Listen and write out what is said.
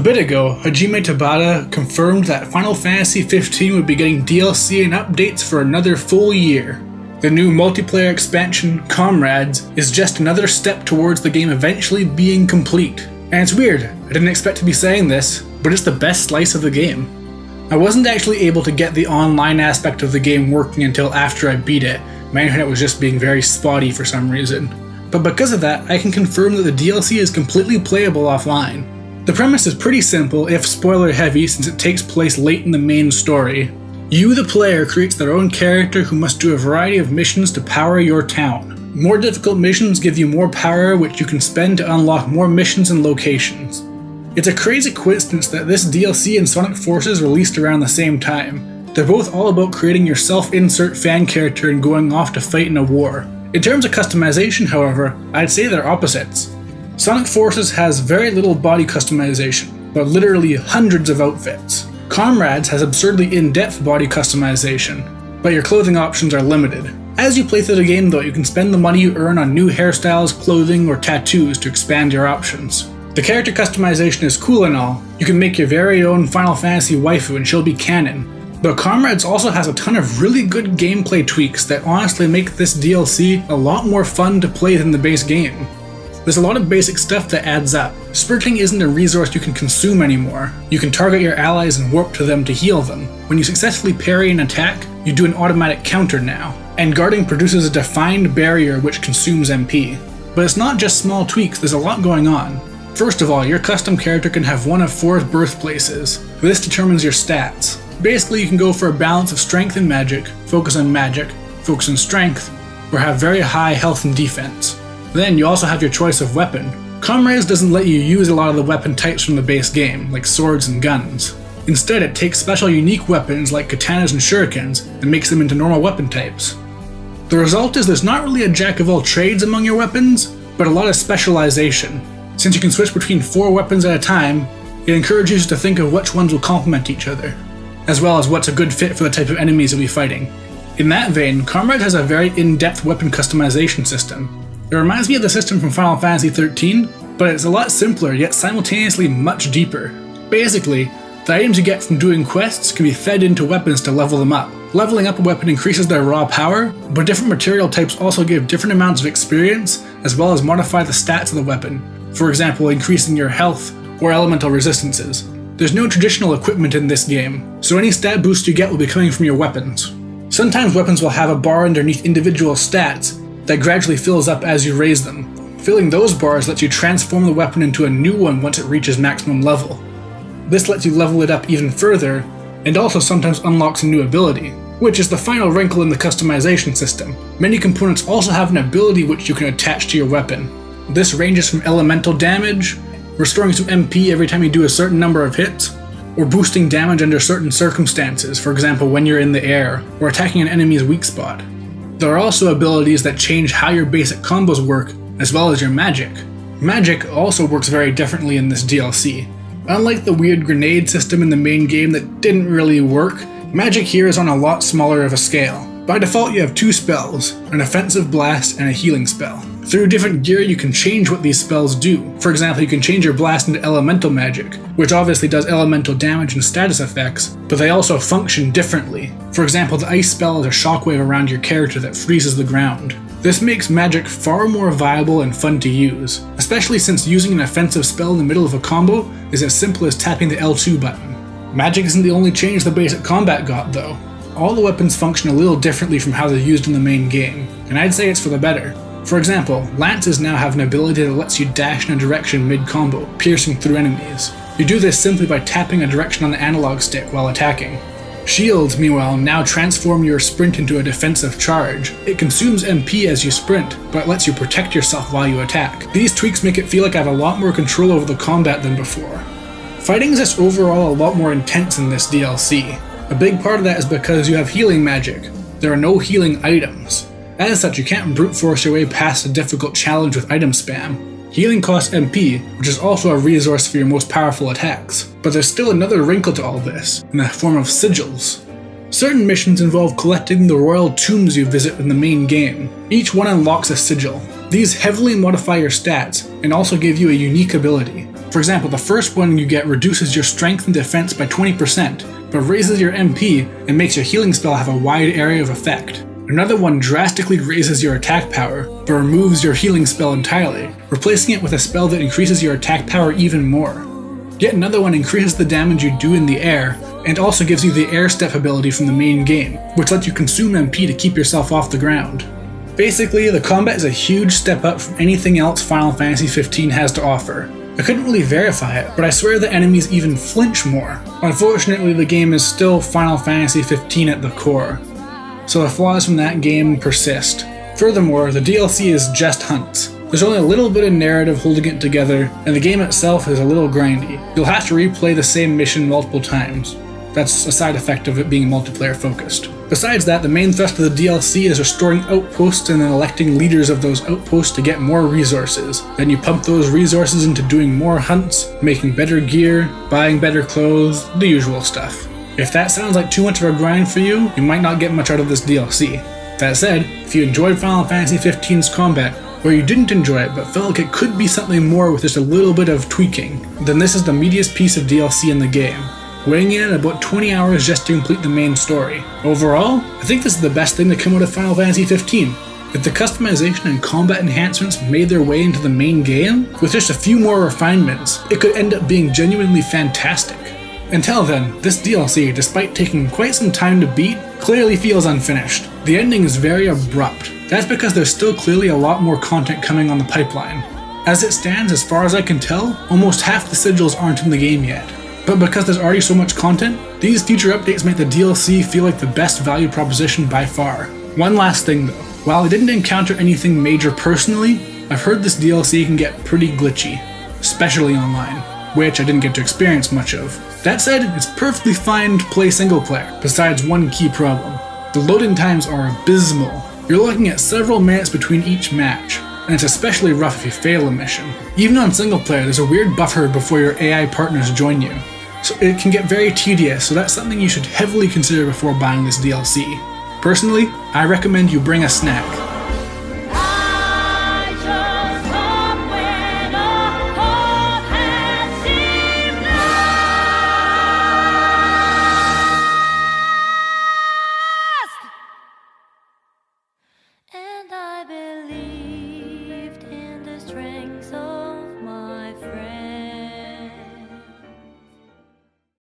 bit ago, Hajime Tabata confirmed that Final Fantasy XV would be getting DLC and updates for another full year. The new multiplayer expansion, Comrades, is just another step towards the game eventually being complete. And it's weird, I didn't expect to be saying this, but it's the best slice of the game. I wasn't actually able to get the online aspect of the game working until after I beat it. My internet was just being very spotty for some reason. But because of that, I can confirm that the DLC is completely playable offline. The premise is pretty simple, if spoiler heavy, since it takes place late in the main story. You, the player, creates their own character who must do a variety of missions to power your town. More difficult missions give you more power, which you can spend to unlock more missions and locations. It's a crazy coincidence that this DLC and Sonic Forces released around the same time. They're both all about creating your self-insert fan character and going off to fight in a war. In terms of customization, however, I'd say they're opposites. Sonic Forces has very little body customization, but literally hundreds of outfits. Comrades has absurdly in-depth body customization, but your clothing options are limited. As you play through the game though, you can spend the money you earn on new hairstyles, clothing, or tattoos to expand your options. The character customization is cool and all. You can make your very own Final Fantasy waifu and she'll be canon. But Comrades also has a ton of really good gameplay tweaks that honestly make this DLC a lot more fun to play than the base game. There's a lot of basic stuff that adds up. Sprinting isn't a resource you can consume anymore. You can target your allies and warp to them to heal them. When you successfully parry an attack, you do an automatic counter now. And guarding produces a defined barrier which consumes MP. But it's not just small tweaks, there's a lot going on. First of all, your custom character can have one of 4 birthplaces. This determines your stats. Basically, you can go for a balance of strength and magic, focus on strength, or have very high health and defense. Then you also have your choice of weapon. Comrades doesn't let you use a lot of the weapon types from the base game, like swords and guns. Instead, it takes special unique weapons like katanas and shurikens and makes them into normal weapon types. The result is there's not really a jack of all trades among your weapons, but a lot of specialization. Since you can switch between 4 weapons at a time, it encourages you to think of which ones will complement each other, as well as what's a good fit for the type of enemies you'll be fighting. In that vein, Comrades has a very in-depth weapon customization system. It reminds me of the system from Final Fantasy XIII, but it's a lot simpler yet simultaneously much deeper. Basically, the items you get from doing quests can be fed into weapons to level them up. Leveling up a weapon increases their raw power, but different material types also give different amounts of experience, as well as modify the stats of the weapon. For example, increasing your health or elemental resistances. There's no traditional equipment in this game, so any stat boost you get will be coming from your weapons. Sometimes weapons will have a bar underneath individual stats that gradually fills up as you raise them. Filling those bars lets you transform the weapon into a new one once it reaches maximum level. This lets you level it up even further, and also sometimes unlocks a new ability, which is the final wrinkle in the customization system. Many components also have an ability which you can attach to your weapon. This ranges from elemental damage, restoring some MP every time you do a certain number of hits, or boosting damage under certain circumstances, for example when you're in the air, or attacking an enemy's weak spot. There are also abilities that change how your basic combos work, as well as your magic. Magic also works very differently in this DLC. Unlike the weird grenade system in the main game that didn't really work, magic here is on a lot smaller of a scale. By default you have 2 spells, an offensive blast and a healing spell. Through different gear you can change what these spells do. For example, you can change your blast into elemental magic, which obviously does elemental damage and status effects, but they also function differently. For example, the ice spell is a shockwave around your character that freezes the ground. This makes magic far more viable and fun to use, especially since using an offensive spell in the middle of a combo is as simple as tapping the L2 button. Magic isn't the only change the basic combat got though. All the weapons function a little differently from how they're used in the main game, and I'd say it's for the better. For example, lances now have an ability that lets you dash in a direction mid-combo, piercing through enemies. You do this simply by tapping a direction on the analog stick while attacking. Shields, meanwhile, now transform your sprint into a defensive charge. It consumes MP as you sprint, but it lets you protect yourself while you attack. These tweaks make it feel like I have a lot more control over the combat than before. Fighting is just overall a lot more intense in this DLC. A big part of that is because you have healing magic. There are no healing items. As such, you can't brute force your way past a difficult challenge with item spam. Healing costs MP, which is also a resource for your most powerful attacks. But there's still another wrinkle to all this, in the form of sigils. Certain missions involve collecting the royal tombs you visit in the main game. Each one unlocks a sigil. These heavily modify your stats, and also give you a unique ability. For example, the first one you get reduces your strength and defense by 20%, but raises your MP and makes your healing spell have a wide area of effect. Another one drastically raises your attack power, but removes your healing spell entirely, replacing it with a spell that increases your attack power even more. Yet another one increases the damage you do in the air, and also gives you the air step ability from the main game, which lets you consume MP to keep yourself off the ground. Basically, the combat is a huge step up from anything else Final Fantasy XV has to offer. I couldn't really verify it, but I swear the enemies even flinch more. Unfortunately, the game is still Final Fantasy XV at the core, so the flaws from that game persist. Furthermore, the DLC is just hunts. There's only a little bit of narrative holding it together, and the game itself is a little grindy. You'll have to replay the same mission multiple times. That's a side effect of it being multiplayer focused. Besides that, the main thrust of the DLC is restoring outposts and then electing leaders of those outposts to get more resources. Then you pump those resources into doing more hunts, making better gear, buying better clothes, the usual stuff. If that sounds like too much of a grind for you, you might not get much out of this DLC. That said, if you enjoyed Final Fantasy XV's combat, or you didn't enjoy it but felt like it could be something more with just a little bit of tweaking, then this is the meatiest piece of DLC in the game, weighing in at about 20 hours just to complete the main story. Overall, I think this is the best thing to come out of Final Fantasy XV. If the customization and combat enhancements made their way into the main game, with just a few more refinements, it could end up being genuinely fantastic. Until then, this DLC, despite taking quite some time to beat, clearly feels unfinished. The ending is very abrupt. That's because there's still clearly a lot more content coming on the pipeline. As it stands, as far as I can tell, almost half the sigils aren't in the game yet. But because there's already so much content, these future updates make the DLC feel like the best value proposition by far. One last thing though, while I didn't encounter anything major personally, I've heard this DLC can get pretty glitchy, especially online, which I didn't get to experience much of. That said, it's perfectly fine to play single player, besides one key problem. The loading times are abysmal. You're looking at several minutes between each match, and it's especially rough if you fail a mission. Even on single player, there's a weird buffer before your AI partners join you, so it can get very tedious, so that's something you should heavily consider before buying this DLC. Personally, I recommend you bring a snack.